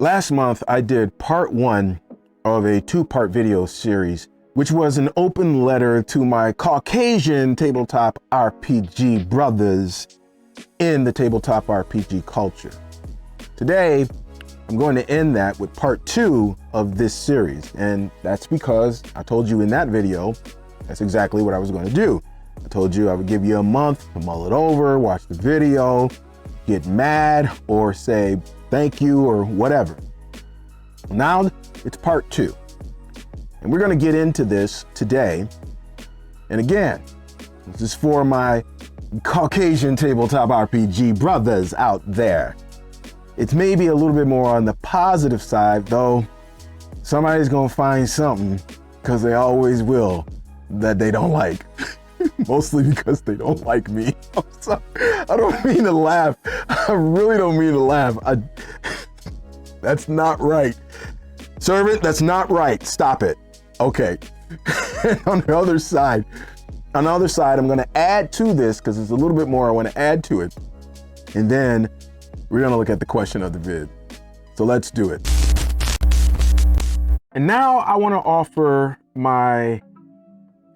Last month, I did part 1 of a 2-part video series, which was an open letter to my Caucasian tabletop RPG brothers in the tabletop RPG culture. Today, I'm going to end that with part 2 of this series, and that's because I told you in that video, that's exactly what I was going to do. I told you I would give you a month to mull it over, watch the video, get mad, or say thank you or whatever. Now it's part 2, and we're going to get into this today. And again, this is for my Caucasian tabletop RPG brothers out there. It's maybe a little bit more on the positive side, though somebody's going to find something, because they always will, that they don't like. Mostly because they don't like me. I'm sorry. I don't mean to laugh. I really don't mean to laugh. That's not right. Servant, that's not right. Stop it. Okay. On the other side, I'm going to add to this because there's a little bit more I want to add to it. And then we're going to look at the question of the vid. So let's do it. And now I want to offer my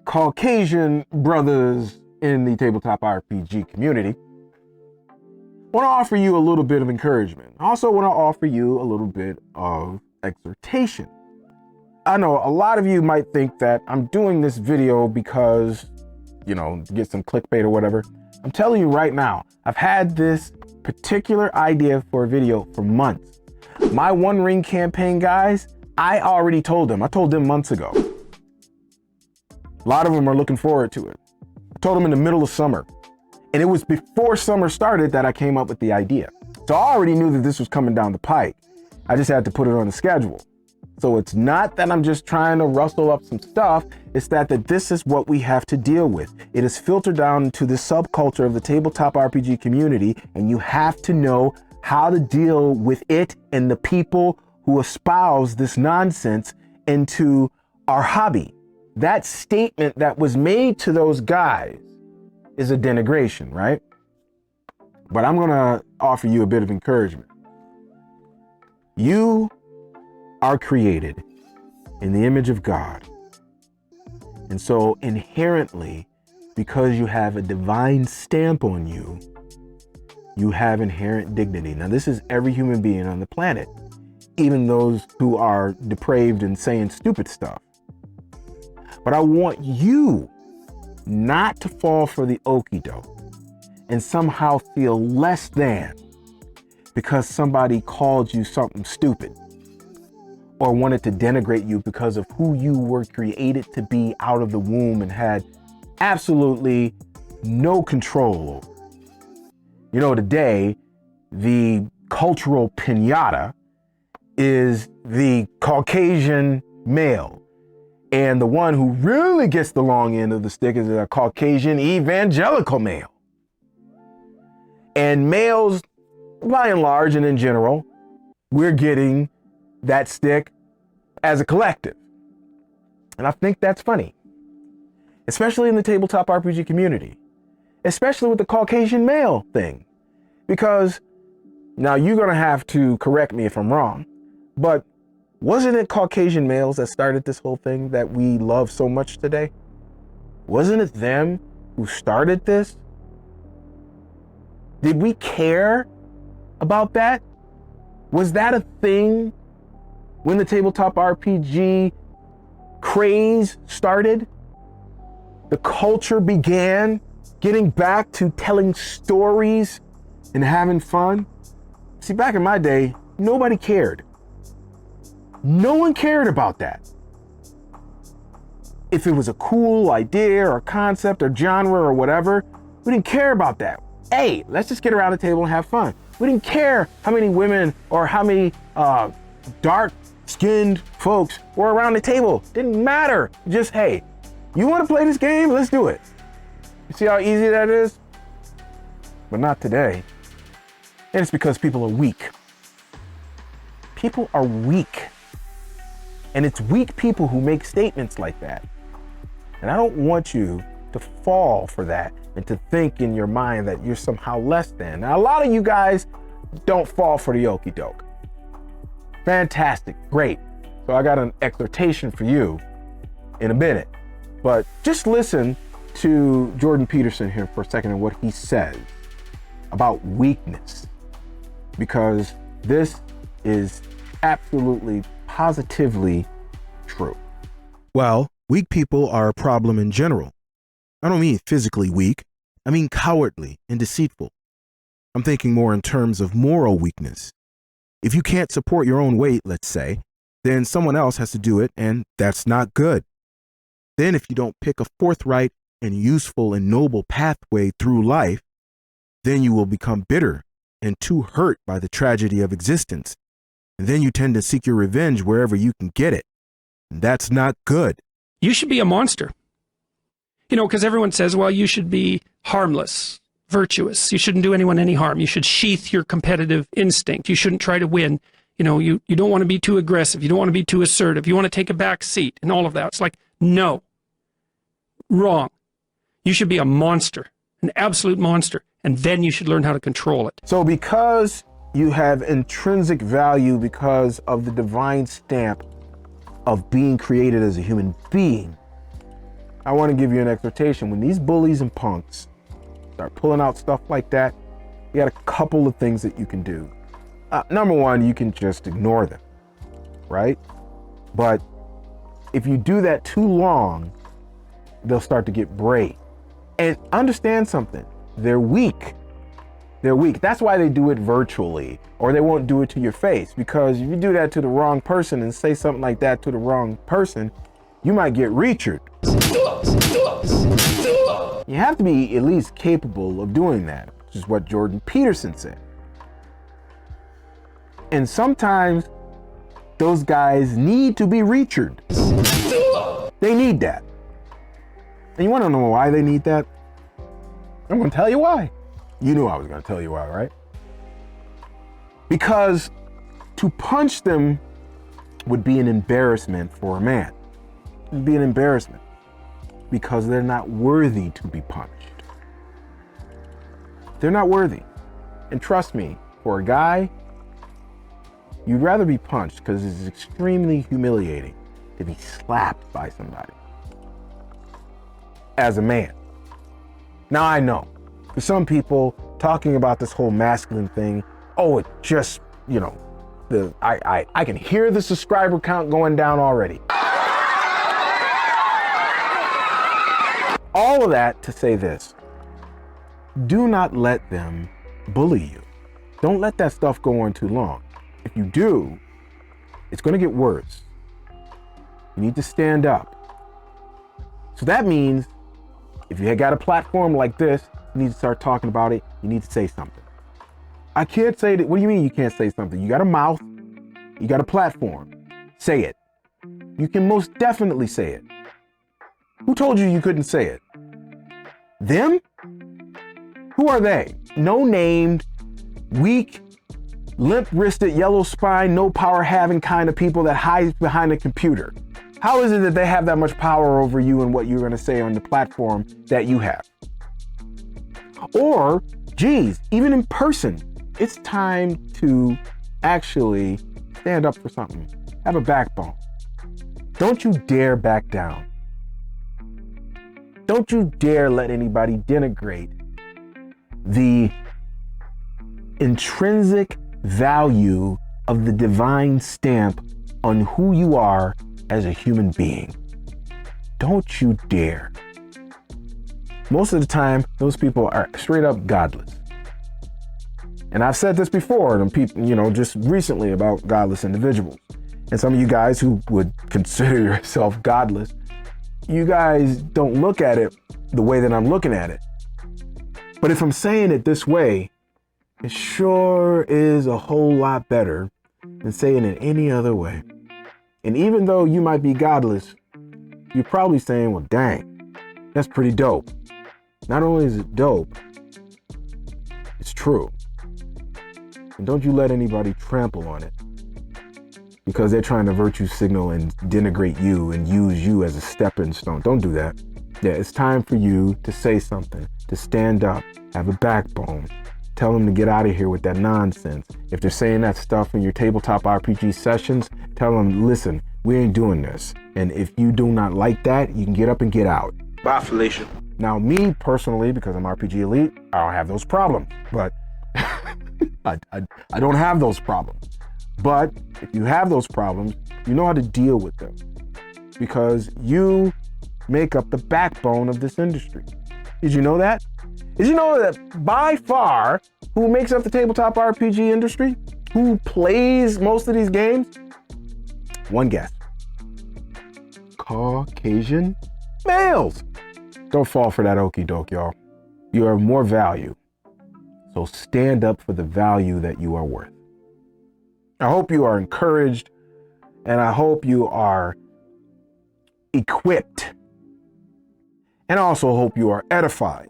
Caucasian brothers in the tabletop RPG community. I want to offer you a little bit of encouragement. I also want to offer you a little bit of exhortation. I know a lot of you might think that I'm doing this video because, you know, to get some clickbait or whatever. I'm telling you right now, I've had this particular idea for a video for months. My One Ring campaign guys, I already told them. I told them months ago. A lot of them are looking forward to it. I told them in the middle of summer. And it was before summer started that I came up with the idea. So I already knew that this was coming down the pike. I just had to put it on the schedule. So it's not that I'm just trying to rustle up some stuff. It's that this is what we have to deal with. It is filtered down into the subculture of the tabletop RPG community, and you have to know how to deal with it and the people who espouse this nonsense into our hobby. That statement that was made to those guys is a denigration, right? But I'm going to offer you a bit of encouragement. You are created in the image of God. And so inherently, because you have a divine stamp on you, you have inherent dignity. Now, this is every human being on the planet, even those who are depraved and saying stupid stuff. But I want you not to fall for the okie doke and somehow feel less than because somebody called you something stupid or wanted to denigrate you because of who you were created to be out of the womb and had absolutely no control over. You know, today, the cultural piñata is the Caucasian male. And the one who really gets the long end of the stick is a Caucasian evangelical male. And males, by and large and in general, we're getting that stick as a collective. And I think that's funny, especially in the tabletop RPG community, especially with the Caucasian male thing. Because now you're going to have to correct me if I'm wrong, but wasn't it Caucasian males that started this whole thing that we love so much today? Wasn't it them who started this? Did we care about that? Was that a thing when the tabletop RPG craze started? The culture began getting back to telling stories and having fun. See, back in my day, nobody cared. No one cared about that. If it was a cool idea or concept or genre or whatever, we didn't care about that. Hey, let's just get around the table and have fun. We didn't care how many women or how many dark-skinned folks were around the table. Didn't matter. Just, hey, you want to play this game? Let's do it. You see how easy that is? But not today. And it's because people are weak. People are weak. And it's weak people who make statements like that. And I don't want you to fall for that and to think in your mind that you're somehow less than. Now, a lot of you guys don't fall for the okie doke. Fantastic, great. So I got an exhortation for you in a minute, but just listen to Jordan Peterson here for a second and what he says about weakness, because this is absolutely, positively true. Well, weak people are a problem in general. I don't mean physically weak. I mean cowardly and deceitful. I'm thinking more in terms of moral weakness. If you can't support your own weight, let's say, then someone else has to do it, and that's not good. Then if you don't pick a forthright and useful and noble pathway through life, then you will become bitter and too hurt by the tragedy of existence. And then you tend to seek your revenge wherever you can get it. And that's not good. You should be a monster. You know, because everyone says, well, you should be harmless, virtuous. You shouldn't do anyone any harm. You should sheath your competitive instinct. You shouldn't try to win. You know, you don't want to be too aggressive. You don't want to be too assertive. You want to take a back seat and all of that. It's like, no. Wrong. You should be a monster, an absolute monster. And then you should learn how to control it. So because you have intrinsic value because of the divine stamp of being created as a human being, I want to give you an exhortation. When these bullies and punks start pulling out stuff like that, you got a couple of things that you can do. Number one, you can just ignore them, right? But if you do that too long, they'll start to get brave. And understand something, they're weak. They're weak. That's why they do it virtually, or they won't do it to your face, because if you do that to the wrong person and say something like that to the wrong person, you might get reachered. You have to be at least capable of doing that, which is what Jordan Peterson said. And sometimes those guys need to be reachered. They need that. And you want to know why they need that? I'm going to tell you why. You knew I was going to tell you why, right? Because to punch them would be an embarrassment for a man. It would be an embarrassment because they're not worthy to be punched. They're not worthy. And trust me, for a guy, you'd rather be punched because it's extremely humiliating to be slapped by somebody as a man. Now I know, for some people talking about this whole masculine thing, oh, it just, you know, I can hear the subscriber count going down already. All of that to say this: do not let them bully you. Don't let that stuff go on too long. If you do, it's going to get worse. You need to stand up. So that means if you got a platform like this, you need to start talking about it. You need to say something. I can't say that. What do you mean you can't say something? You got a mouth. You got a platform. Say it. You can most definitely say it. Who told you you couldn't say it? Them? Who are they? No-named, weak, limp-wristed, yellow spine, no power having kind of people that hide behind a computer. How is it that they have that much power over you and what you're going to say on the platform that you have? Or, geez, even in person, it's time to actually stand up for something. Have a backbone. Don't you dare back down. Don't you dare let anybody denigrate the intrinsic value of the divine stamp on who you are as a human being. Don't you dare. Most of the time, those people are straight up godless. And I've said this before to people, you know, just recently about godless individuals. And some of you guys who would consider yourself godless, you guys don't look at it the way that I'm looking at it. But if I'm saying it this way, it sure is a whole lot better than saying it any other way. And even though you might be godless, you're probably saying, well, dang, that's pretty dope. Not only is it dope, it's true. And don't you let anybody trample on it because they're trying to virtue signal and denigrate you and use you as a stepping stone. Don't do that. Yeah, it's time for you to say something, to stand up, have a backbone, tell them to get out of here with that nonsense. If they're saying that stuff in your tabletop RPG sessions, tell them, listen, we ain't doing this. And if you do not like that, you can get up and get out. Bye, Felicia. Now, me personally, because I'm RPG Elite, I don't have those problems. But I don't have those problems. But if you have those problems, you know how to deal with them. Because you make up the backbone of this industry. Did you know that? Did you know that by far, who makes up the tabletop RPG industry? Who plays most of these games? One guess. Caucasian males. Don't fall for that okie doke, y'all. You are of more value. So stand up for the value that you are worth. I hope you are encouraged, and I hope you are equipped, and I also hope you are edified.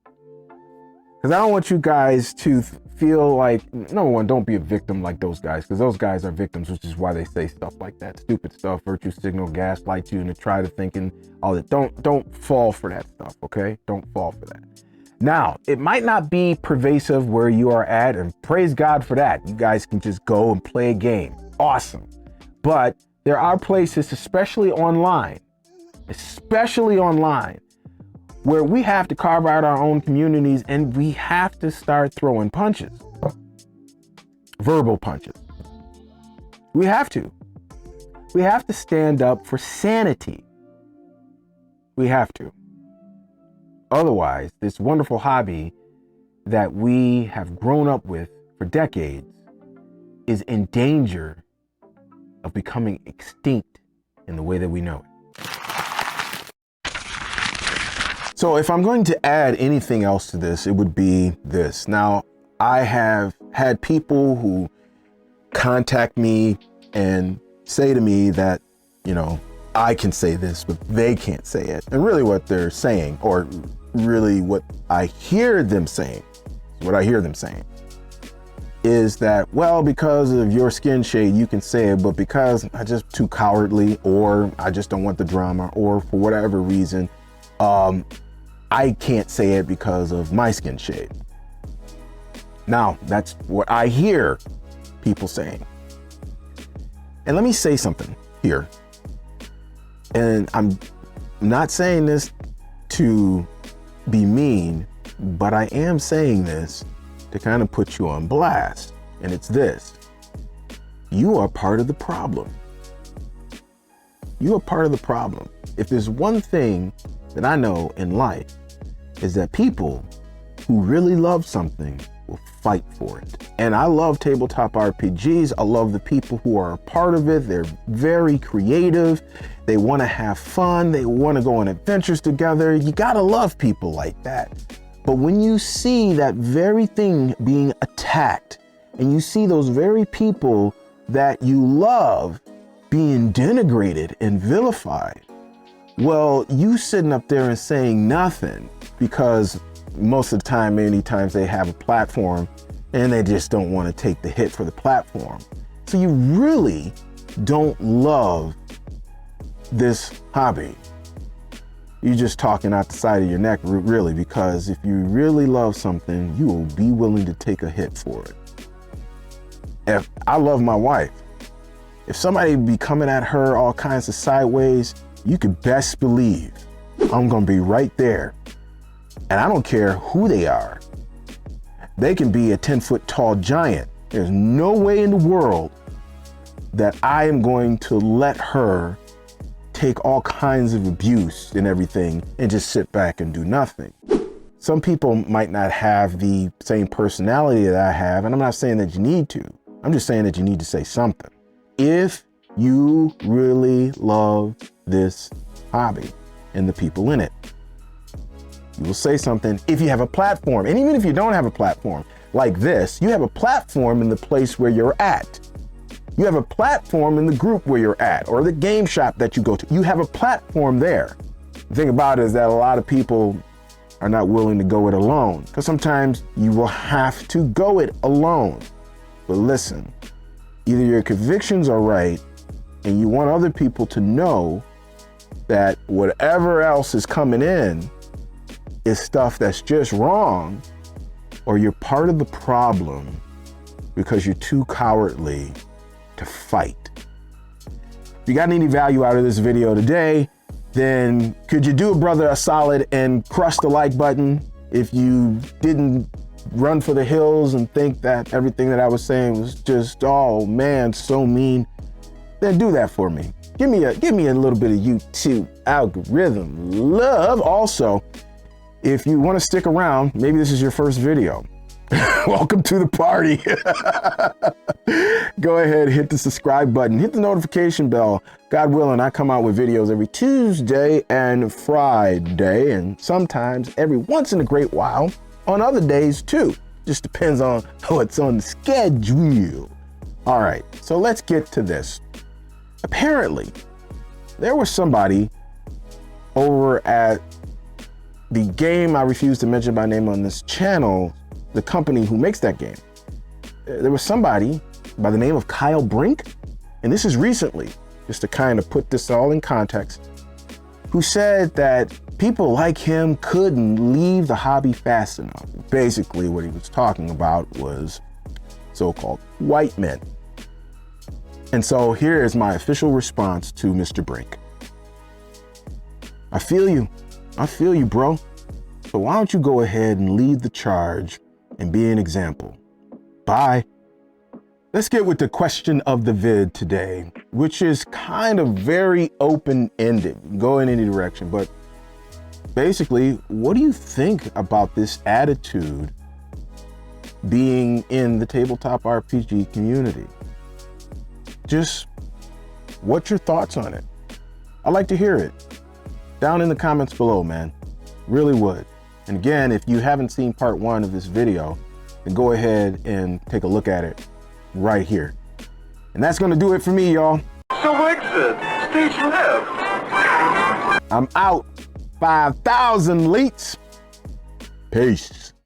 Because I don't want you guys to feel like, number one, don't be a victim like those guys, because those guys are victims, which is why they say stuff like that. Stupid stuff, virtue signal, gaslight you into try to thinking all that. Don't fall for that stuff, okay? Don't fall for that. Now, it might not be pervasive where you are at, and praise God for that. You guys can just go and play a game. Awesome. But there are places, especially online, where we have to carve out our own communities, and we have to start throwing punches. Verbal punches. We have to. We have to stand up for sanity. We have to. Otherwise, this wonderful hobby that we have grown up with for decades is in danger of becoming extinct in the way that we know it. So if I'm going to add anything else to this, it would be this. Now, I have had people who contact me and say to me that, you know, I can say this, but they can't say it. And really what they're saying, or really what I hear them saying, is that, well, because of your skin shade, you can say it, but because I'm just too cowardly, or I just don't want the drama, or for whatever reason, I can't say it because of my skin shade. Now, that's what I hear people saying. And let me say something here. And I'm not saying this to be mean, but I am saying this to kind of put you on blast. And it's this: you are part of the problem. You are part of the problem. If there's one thing that I know in life, is that people who really love something will fight for it. And I love tabletop RPGs. I love the people who are a part of it. They're very creative. They want to have fun. They want to go on adventures together. You got to love people like that. But when you see that very thing being attacked, and you see those very people that you love being denigrated and vilified, well, you sitting up there and saying nothing, because most of the time, many times they have a platform and they just don't want to take the hit for the platform. So you really don't love this hobby. You're just talking out the side of your neck, really, because if you really love something, you will be willing to take a hit for it. If I love my wife, if somebody be coming at her all kinds of sideways, you could best believe I'm gonna be right there. And I don't care who they are. They can be a 10-foot tall giant. There's no way in the world that I am going to let her take all kinds of abuse and everything and just sit back and do nothing. Some people might not have the same personality that I have, and I'm not saying that you need to. I'm just saying that you need to say something. If you really love this hobby and the people in it, you will say something. If you have a platform, and even if you don't have a platform like this, you have a platform in the place where you're at. You have a platform in the group where you're at, or the game shop that you go to. You have a platform there. The thing about it is that a lot of people are not willing to go it alone, because sometimes you will have to go it alone. But listen, either your convictions are right and you want other people to know that whatever else is coming in is stuff that's just wrong, or you're part of the problem because you're too cowardly to fight. If you got any value out of this video today, then could you do a brother a solid and crush the like button? If you didn't run for the hills and think that everything that I was saying was just, oh man, so mean, then do that for me. Give me a little bit of YouTube algorithm love. Also, if you want to stick around, maybe this is your first video. Welcome to the party. Go ahead, hit the subscribe button, hit the notification bell. God willing, I come out with videos every Tuesday and Friday, and sometimes every once in a great while on other days too. Just depends on what's on the schedule. All right, so let's get to this. Apparently, there was somebody over at the game I refuse to mention by name on this channel, the company who makes that game. There was somebody by the name of Kyle Brink, and this is recently, just to kind of put this all in context, who said that people like him couldn't leave the hobby fast enough. Basically, what he was talking about was so-called white men. And so here is my official response to Mr. Brink. I feel you, bro. So why don't you go ahead and lead the charge and be an example? Bye. Let's get with the question of the vid today, which is kind of very open-ended, go in any direction, but basically, what do you think about this attitude being in the tabletop RPG community? Just what's your thoughts on it? I'd like to hear it down in the comments below, man. Really would. And again, if you haven't seen part 1 of this video, then go ahead and take a look at it right here. And that's going to do it for me, y'all. So exit, stage left. I'm out. 5,000 leets. Peace.